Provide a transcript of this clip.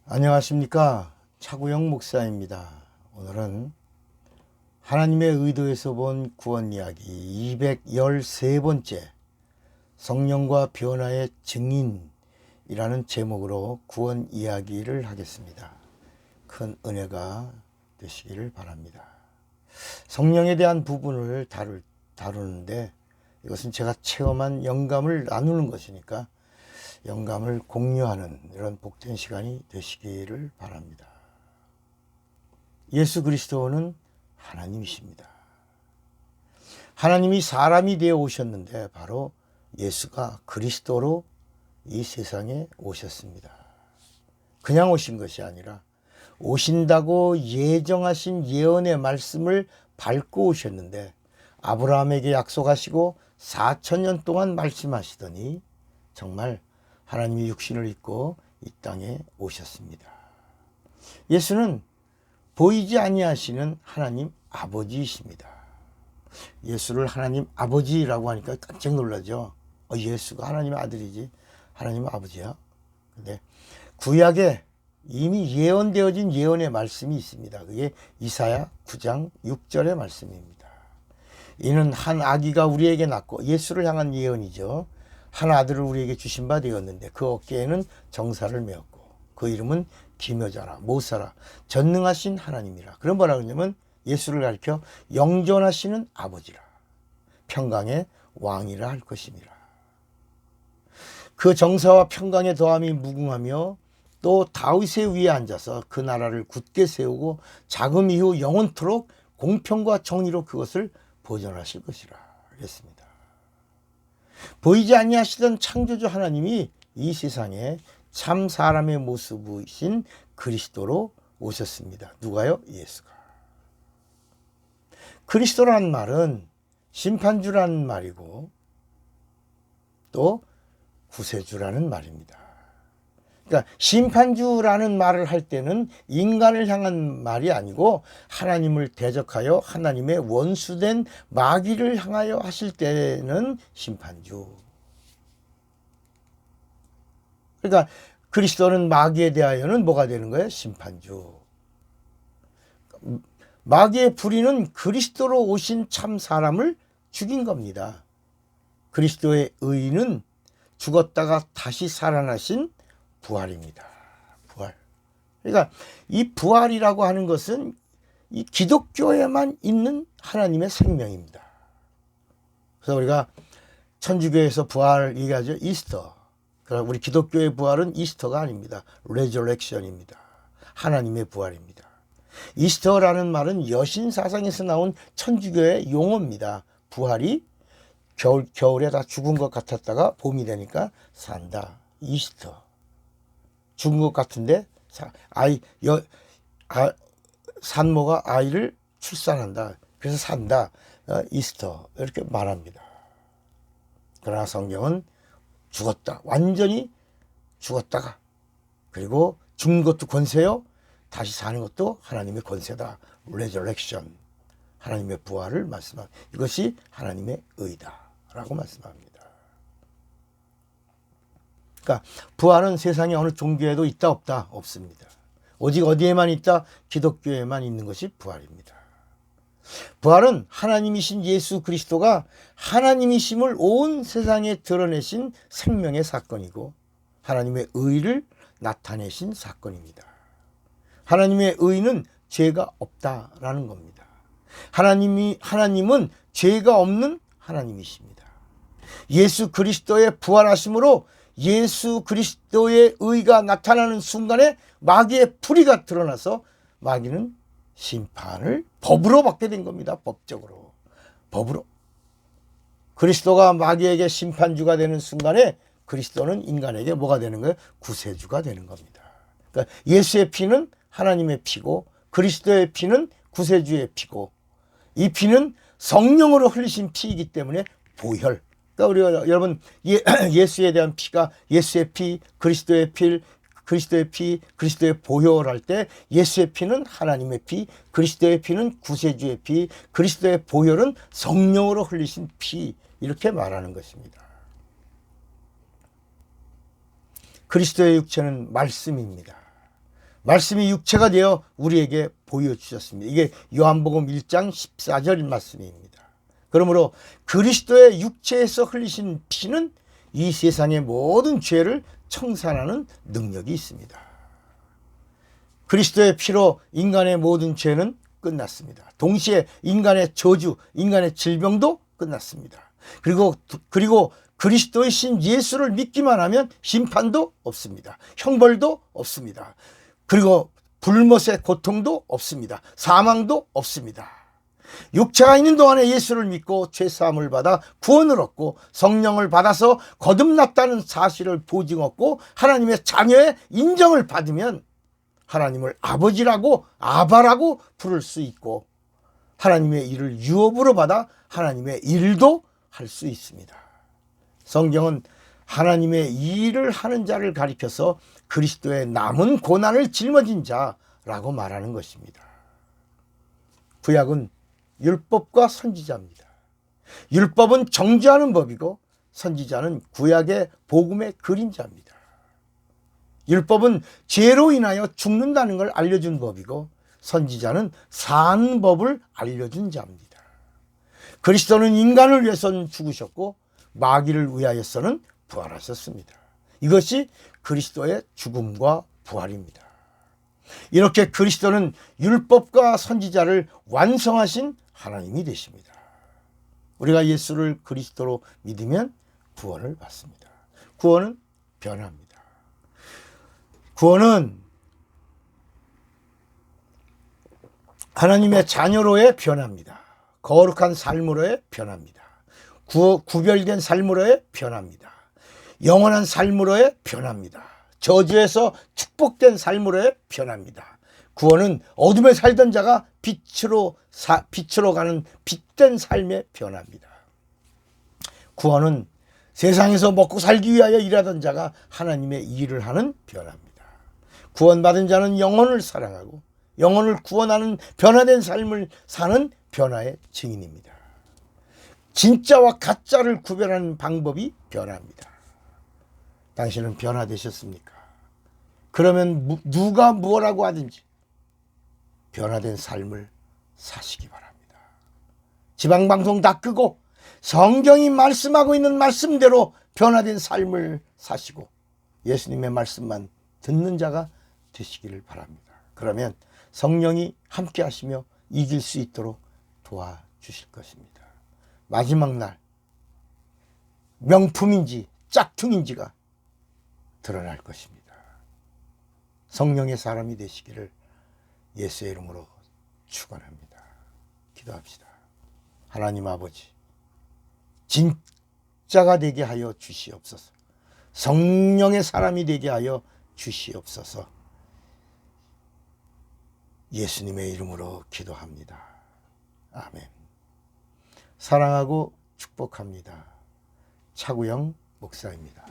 안녕하십니까. 차구영 목사입니다. 오늘은 하나님의 의도에서 본 구원 이야기 213번째 성령과 변화의 증인이라는 제목으로 구원 이야기를 하겠습니다. 큰 은혜가 되시기를 바랍니다. 성령에 대한 부분을 다루는데 이것은 제가 체험한 영감을 나누는 것이니까 영감을 공유하는 이런 복된 시간이 되시기를 바랍니다. 예수 그리스도는 하나님이십니다. 하나님이 사람이 되어 오셨는데 바로 예수가 그리스도로 이 세상에 오셨습니다. 그냥 오신 것이 아니라 오신다고 예정하신 예언의 말씀을 밟고 오셨는데 아브라함에게 약속하시고 4,000년 동안 말씀하시더니 정말 하나님이 육신을 입고 이 땅에 오셨습니다. 예수는 보이지 아니하시는 하나님 아버지이십니다. 예수를 하나님 아버지라고 하니까 깜짝 놀라죠. 예수가 하나님의 아들이지 하나님 아버지야. 근데 구약에 이미 예언되어진 예언의 말씀이 있습니다. 그게 이사야 9장 6절의 말씀입니다. 이는 한 아기가 우리에게 낳고, 예수를 향한 예언이죠. 한 아들을 우리에게 주신 바 되었는데 그 어깨에는 정사를 메었고 그 이름은 기묘자라 모사라 전능하신 하나님이라. 그런 뭐라 그러냐면 예수를 가리켜 영존하시는 아버지라 평강의 왕이라 할 것입니다. 그 정사와 평강의 더함이 무궁하며 또 다윗의 위에 앉아서 그 나라를 굳게 세우고 자금 이후 영원토록 공평과 정의로 그것을 보존하실 것이라 그랬습니다. 보이지 아니하시던 창조주 하나님이 이 세상에 참 사람의 모습이신 그리스도로 오셨습니다. 누가요? 예수가. 그리스도라는 말은 심판주라는 말이고 또 구세주라는 말입니다. 그러니까 심판주라는 말을 할 때는 인간을 향한 말이 아니고 하나님을 대적하여 하나님의 원수된 마귀를 향하여 하실 때는 심판주. 그러니까 그리스도는 마귀에 대하여는 뭐가 되는 거예요? 심판주. 마귀의 불의는 그리스도로 오신 참 사람을 죽인 겁니다. 그리스도의 의는 죽었다가 다시 살아나신 부활입니다. 부활. 그러니까 이 부활이라고 하는 것은 이 기독교에만 있는 하나님의 생명입니다. 그래서 우리가 천주교에서 부활 얘기하죠. 이스터. 그러나 우리 기독교의 부활은 이스터가 아닙니다. 레저렉션입니다. 하나님의 부활입니다. 이스터라는 말은 여신 사상에서 나온 천주교의 용어입니다. 부활이 겨울에 다 죽은 것 같았다가 봄이 되니까 산다. 이스터. 죽은 것 같은데 산모가 아이를 출산한다. 그래서 산다. 이스터 이렇게 말합니다. 그러나 성경은 죽었다. 완전히 죽었다가 그리고 죽는 것도 권세요. 다시 사는 것도 하나님의 권세다. 레저렉션. 하나님의 부활을 말씀합니다. 이것이 하나님의 의다라고 말씀합니다. 그러니까 부활은 세상에 어느 종교에도 있다 없다? 없습니다. 오직 어디에만 있다? 기독교에만 있는 것이 부활입니다. 부활은 하나님이신 예수 그리스도가 하나님이심을 온 세상에 드러내신 생명의 사건이고 하나님의 의를 나타내신 사건입니다. 하나님의 의는 죄가 없다라는 겁니다. 하나님은 죄가 없는 하나님이십니다. 예수 그리스도의 부활하심으로 예수 그리스도의 의가 나타나는 순간에 마귀의 불의가 드러나서 마귀는 심판을 법으로 받게 된 겁니다. 법적으로. 법으로. 그리스도가 마귀에게 심판주가 되는 순간에 그리스도는 인간에게 뭐가 되는 거예요? 구세주가 되는 겁니다. 그러니까 예수의 피는 하나님의 피고 그리스도의 피는 구세주의 피고 이 피는 성령으로 흘리신 피이기 때문에 보혈. 그러니까 우리가 여러분 예수에 대한 피가 예수의 피, 그리스도의 피, 그리스도의 보혈할 때 예수의 피는 하나님의 피, 그리스도의 피는 구세주의 피, 그리스도의 보혈은 성령으로 흘리신 피 이렇게 말하는 것입니다. 그리스도의 육체는 말씀입니다. 말씀이 육체가 되어 우리에게 보여주셨습니다. 이게 요한복음 1장 14절 말씀입니다. 그러므로 그리스도의 육체에서 흘리신 피는 이 세상의 모든 죄를 청산하는 능력이 있습니다. 그리스도의 피로 인간의 모든 죄는 끝났습니다. 동시에 인간의 저주, 인간의 질병도 끝났습니다. 그리고 그리스도의 신 예수를 믿기만 하면 심판도 없습니다. 형벌도 없습니다. 그리고 불못의 고통도 없습니다. 사망도 없습니다. 육체가 있는 동안에 예수를 믿고 죄사함을 받아 구원을 얻고 성령을 받아서 거듭났다는 사실을 보증하고 하나님의 자녀의 인정을 받으면 하나님을 아버지라고 아바라고 부를 수 있고 하나님의 일을 유업으로 받아 하나님의 일도 할 수 있습니다. 성경은 하나님의 일을 하는 자를 가리켜서 그리스도의 남은 고난을 짊어진 자라고 말하는 것입니다. 구약은 율법과 선지자입니다. 율법은 정죄하는 법이고 선지자는 구약의 복음의 그림자입니다. 율법은 죄로 인하여 죽는다는 걸 알려준 법이고 선지자는 산 법을 알려준 자입니다. 그리스도는 인간을 위해서는 죽으셨고 마귀를 위하여서는 부활하셨습니다. 이것이 그리스도의 죽음과 부활입니다. 이렇게 그리스도는 율법과 선지자를 완성하신 하나님이 되십니다. 우리가 예수를 그리스도로 믿으면 구원을 받습니다. 구원은 변화입니다. 구원은 하나님의 자녀로의 변화입니다. 거룩한 삶으로의 변화입니다. 구별된 삶으로의 변화입니다. 영원한 삶으로의 변화입니다. 저주에서 축복된 삶으로의 변화입니다. 구원은 어둠에 살던 자가 빛으로 가는 빛된 삶의 변화입니다. 구원은 세상에서 먹고 살기 위하여 일하던 자가 하나님의 일을 하는 변화입니다. 구원받은 자는 영혼을 사랑하고 영혼을 구원하는 변화된 삶을 사는 변화의 증인입니다. 진짜와 가짜를 구별하는 방법이 변화입니다. 당신은 변화되셨습니까? 그러면 누가 뭐라고 하든지 변화된 삶을 사시기 바랍니다. 지방방송 다 끄고 성경이 말씀하고 있는 말씀대로 변화된 삶을 사시고 예수님의 말씀만 듣는 자가 되시기를 바랍니다. 그러면 성령이 함께 하시며 이길 수 있도록 도와주실 것입니다. 마지막 날 명품인지 짝퉁인지가 드러날 것입니다. 성령의 사람이 되시기를 예수의 이름으로 축원합니다. 기도합시다. 하나님 아버지, 진짜가 되게 하여 주시옵소서. 성령의 사람이 되게 하여 주시옵소서. 예수님의 이름으로 기도합니다. 아멘. 사랑하고 축복합니다. 차구영 목사입니다.